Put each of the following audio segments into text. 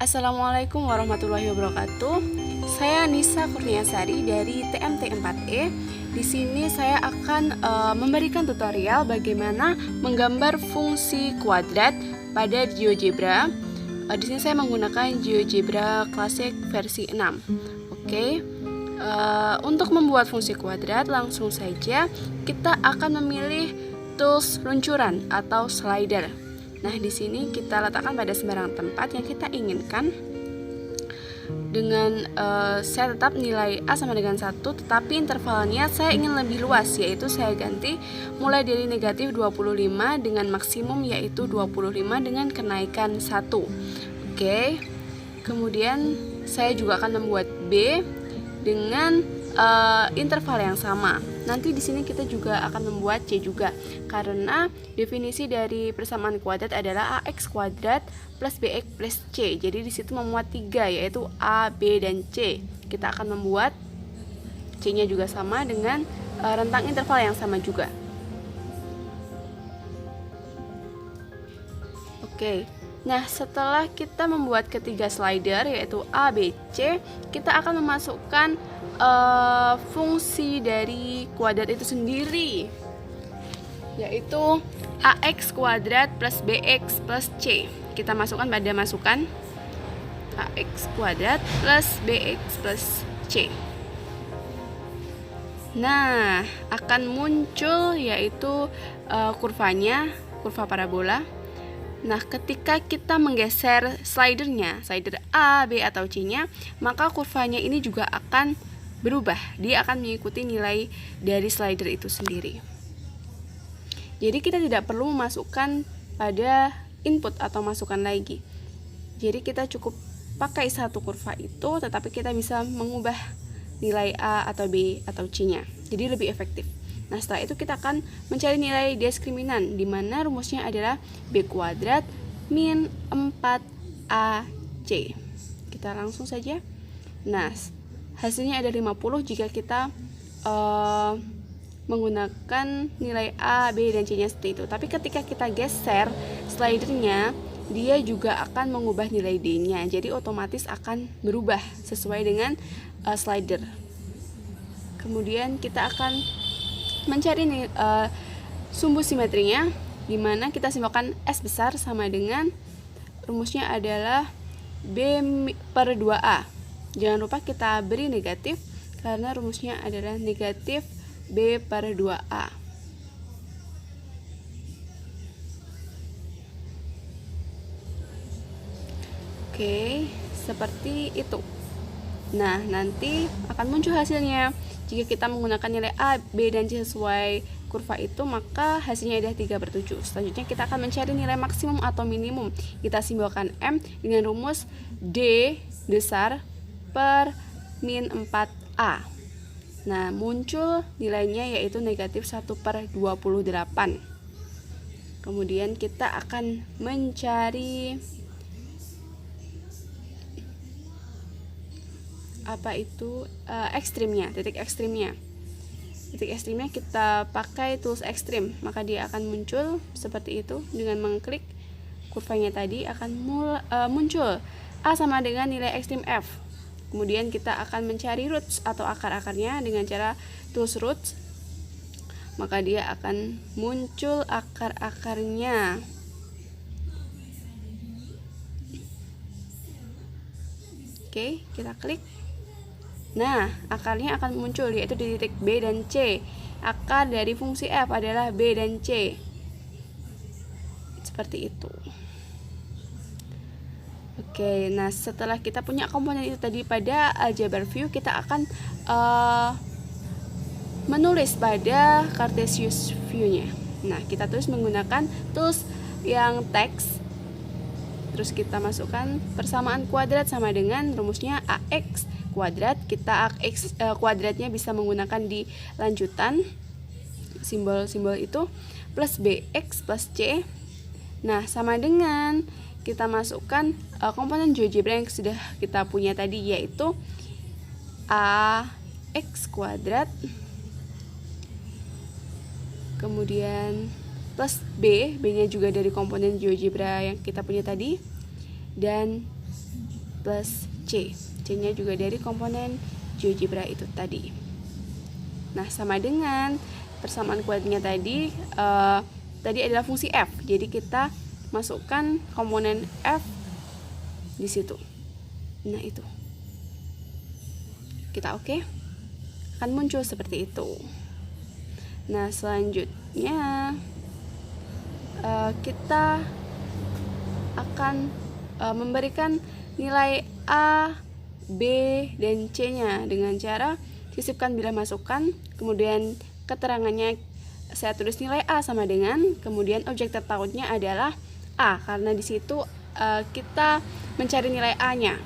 Assalamualaikum warahmatullahi wabarakatuh. Saya Nisa Kurniasari dari TMT 4E. Di sini saya akan memberikan tutorial bagaimana menggambar fungsi kuadrat pada GeoGebra. Di sini saya menggunakan GeoGebra Classic versi 6. Oke. Untuk membuat fungsi kuadrat, langsung saja kita akan memilih tools luncuran atau slider. Nah, di sini kita letakkan pada sembarang tempat yang kita inginkan. Dengan saya tetap nilai A sama dengan 1, tetapi intervalnya saya ingin lebih luas, yaitu saya ganti mulai dari negatif 25 dengan maksimum yaitu 25 dengan kenaikan 1. Oke. Kemudian saya juga akan membuat B dengan interval yang sama. Nanti di sini kita juga akan membuat C juga, karena definisi dari persamaan kuadrat adalah AX kuadrat plus BX plus C. Jadi di situ memuat 3, yaitu A, B, dan C. Kita akan membuat C-nya juga sama dengan rentang interval yang sama juga. Oke. Nah, setelah kita membuat ketiga slider yaitu A, B, C, kita akan memasukkan fungsi dari kuadrat itu sendiri, yaitu AX kuadrat plus BX plus C. Kita masukkan pada masukan AX kuadrat plus BX plus C. Nah, akan muncul yaitu kurvanya, kurva parabola. Nah, ketika kita menggeser slidernya, slider A, B, atau C-nya, maka kurvanya ini juga akan berubah. Dia akan mengikuti nilai dari slider itu sendiri. Jadi kita tidak perlu memasukkan pada input atau masukan lagi. Jadi kita cukup pakai satu kurva itu, tetapi kita bisa mengubah nilai A atau B atau C-nya. Jadi lebih efektif. Nah, setelah itu kita akan mencari nilai diskriminan, di mana rumusnya adalah B kuadrat min 4AC. Kita langsung saja. Nah, hasilnya ada 50 jika kita menggunakan nilai A, B, dan C-nya seperti itu. Tapi ketika kita geser slidernya, dia juga akan mengubah nilai D-nya. Jadi otomatis akan berubah sesuai dengan slider. Kemudian kita akan mencari sumbu simetrinya, di mana kita simbolkan S besar sama dengan rumusnya adalah B per 2A. Jangan lupa kita beri negatif karena rumusnya adalah negatif B per 2A. Oke, seperti itu. Nah, nanti akan muncul hasilnya. Jika kita menggunakan nilai A, B, dan C sesuai kurva itu, maka hasilnya adalah 3/7. Selanjutnya kita akan mencari nilai maksimum atau minimum. Kita simbolkan M dengan rumus D besar per min 4A. Nah, muncul nilainya yaitu negatif 1/28. Kemudian kita akan mencari ekstrimnya, titik ekstrimnya. Titik ekstrimnya kita pakai tools ekstrim, maka dia akan muncul seperti itu. Dengan mengklik kurvanya tadi akan muncul A sama dengan nilai ekstrim F. Kemudian kita akan mencari roots atau akar-akarnya dengan cara tools roots, maka dia akan muncul akar-akarnya. Oke, kita klik. Nah, akarnya akan muncul yaitu di titik B dan C. Akar dari fungsi F adalah B dan C. Seperti itu. Oke, nah setelah kita punya komponen itu tadi pada algebra view, kita akan menulis pada Cartesius view-nya. Nah, kita tulis menggunakan tools yang teks. Terus kita masukkan persamaan kuadrat sama dengan rumusnya AX kuadrat. Kita AX kuadratnya bisa menggunakan di lanjutan simbol-simbol itu, plus BX plus C. Nah, sama dengan kita masukkan komponen GeoGebra yang sudah kita punya tadi, yaitu AX kuadrat kemudian plus B nya juga dari komponen GeoGebra yang kita punya tadi, dan plus C. C-nya juga dari komponen GeoGebra itu tadi. Nah, sama dengan persamaan kuadratnya tadi, tadi adalah fungsi f. Jadi kita masukkan komponen f di situ. Nah, itu. Kita oke? Akan muncul seperti itu. Nah, selanjutnya kita akan memberikan nilai A, B, dan C-nya dengan cara sisipkan bila masukkan, kemudian keterangannya saya tulis nilai A sama dengan, kemudian objek tertautnya adalah A, karena di situ kita mencari nilai A-nya.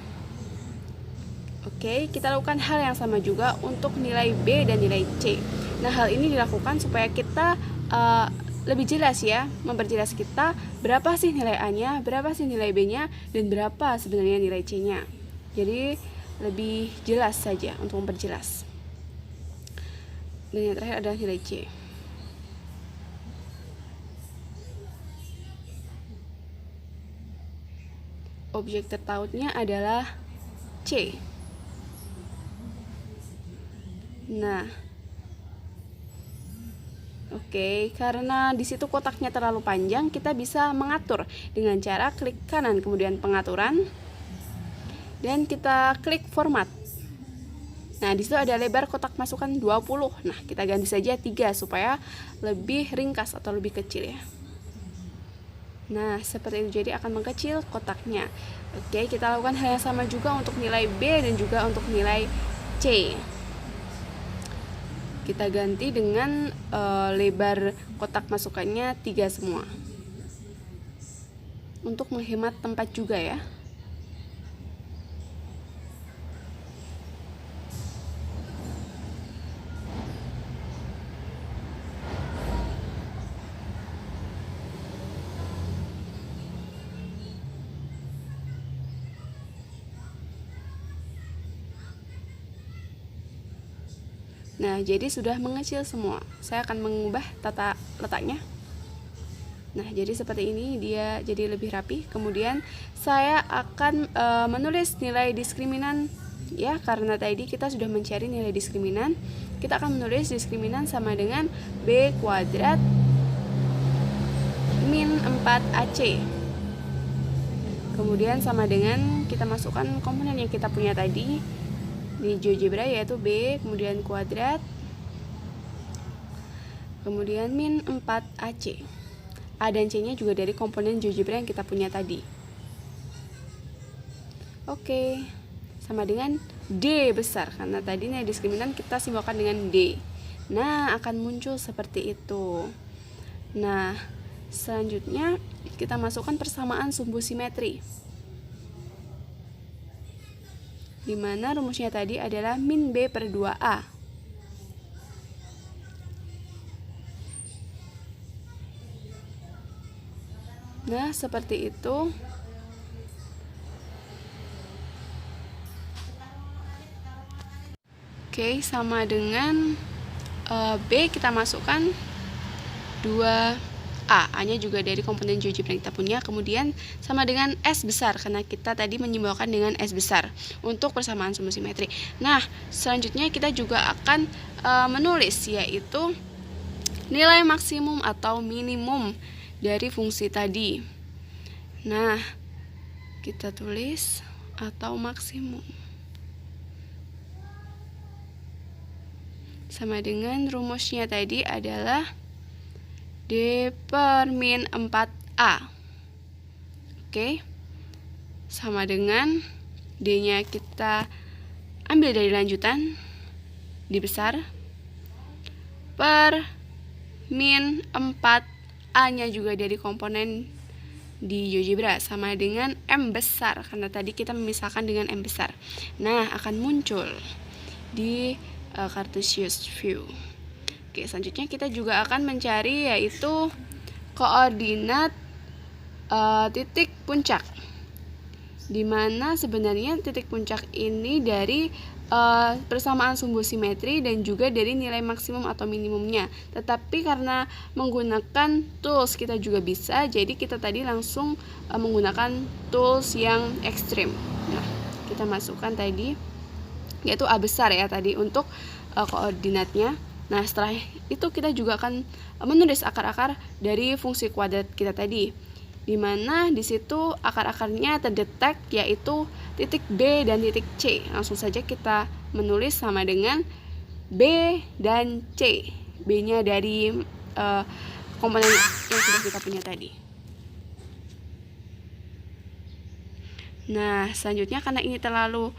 Oke, kita lakukan hal yang sama juga untuk nilai B dan nilai C. Nah, hal ini dilakukan supaya kita lebih jelas ya, memperjelas kita berapa sih nilai A-nya, berapa sih nilai B-nya, dan berapa sebenarnya nilai C-nya. Jadi lebih jelas saja untuk memperjelas. Dan yang terakhir adalah nilai C. Objek tertautnya adalah C. Nah, oke, karena di situ kotaknya terlalu panjang, kita bisa mengatur dengan cara klik kanan kemudian pengaturan dan kita klik format. Nah, di situ ada lebar kotak masukan 20. Nah, kita ganti saja 3 supaya lebih ringkas atau lebih kecil ya. Nah, seperti itu, jadi akan mengecil kotaknya. Oke, kita lakukan hal yang sama juga untuk nilai B dan juga untuk nilai C. Kita ganti dengan lebar kotak masukannya 3 semua. Untuk menghemat tempat juga ya. Nah, jadi sudah mengecil semua. Saya akan mengubah tata letaknya. Nah, jadi seperti ini dia jadi lebih rapi. Kemudian saya akan menulis nilai diskriminan ya, karena tadi kita sudah mencari nilai diskriminan. Kita akan menulis diskriminan sama dengan B kuadrat min 4AC. Kemudian sama dengan kita masukkan komponen yang kita punya tadi di GeoGebra, yaitu B kemudian kuadrat kemudian min 4AC. A dan C nya juga dari komponen GeoGebra yang kita punya tadi. Oke, sama dengan D besar, karena tadi nilai diskriminan kita simbolkan dengan D. Nah, akan muncul seperti itu. Nah, selanjutnya kita masukkan persamaan sumbu simetri, di mana rumusnya tadi adalah min B per 2A. Nah, seperti itu. Oke, sama dengan B kita masukkan 2A. A-nya juga dari komponen GeoGebra yang kita punya. Kemudian sama dengan S besar, karena kita tadi menyimbolkan dengan S besar untuk persamaan sumbu simetri. Nah, selanjutnya kita juga akan menulis, yaitu nilai maksimum atau minimum dari fungsi tadi. Nah, kita tulis atau maksimum sama dengan rumusnya tadi adalah D per min 4A. Oke, sama dengan D nya kita ambil dari lanjutan D besar per min 4A nya juga dari komponen di GeoGebra, sama dengan M besar, karena tadi kita memisahkan dengan M besar. Nah, akan muncul di Cartesius view. Oke, selanjutnya kita juga akan mencari yaitu koordinat titik puncak, dimana sebenarnya titik puncak ini dari persamaan sumbu simetri dan juga dari nilai maksimum atau minimumnya. Tetapi karena menggunakan tools kita juga bisa, jadi kita tadi langsung menggunakan tools yang ekstrim. Nah, kita masukkan tadi, yaitu A besar ya tadi untuk koordinatnya. Nah, setelah itu kita juga akan menulis akar-akar dari fungsi kuadrat kita tadi, di mana di situ akar-akarnya terdetek yaitu titik B dan titik C. Langsung saja kita menulis sama dengan B dan C. B-nya dari komponen yang sudah kita punya tadi. Nah, selanjutnya karena ini terlalu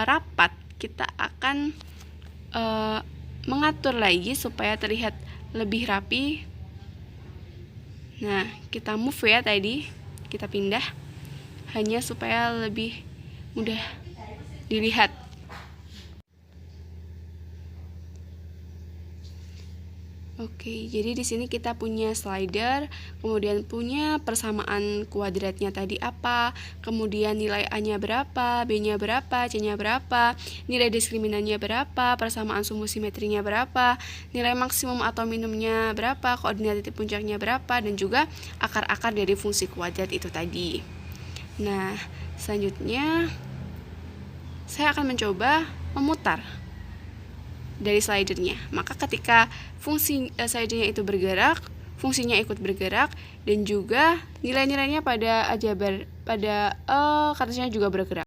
rapat, kita akan mengatur lagi supaya terlihat lebih rapi. Nah, kita move ya tadi, kita pindah hanya supaya lebih mudah dilihat. Oke, jadi di sini kita punya slider, kemudian punya persamaan kuadratnya tadi apa, kemudian nilai A-nya berapa, B-nya berapa, C-nya berapa, nilai diskriminannya berapa, persamaan sumbu simetrinya berapa, nilai maksimum atau minimumnya berapa, koordinat titik puncaknya berapa, dan juga akar-akar dari fungsi kuadrat itu tadi. Nah, selanjutnya saya akan mencoba memutar dari slidernya. Maka ketika fungsi slidernya itu bergerak, fungsinya ikut bergerak, dan juga nilai-nilainya pada aljabar pada kartesnya juga bergerak.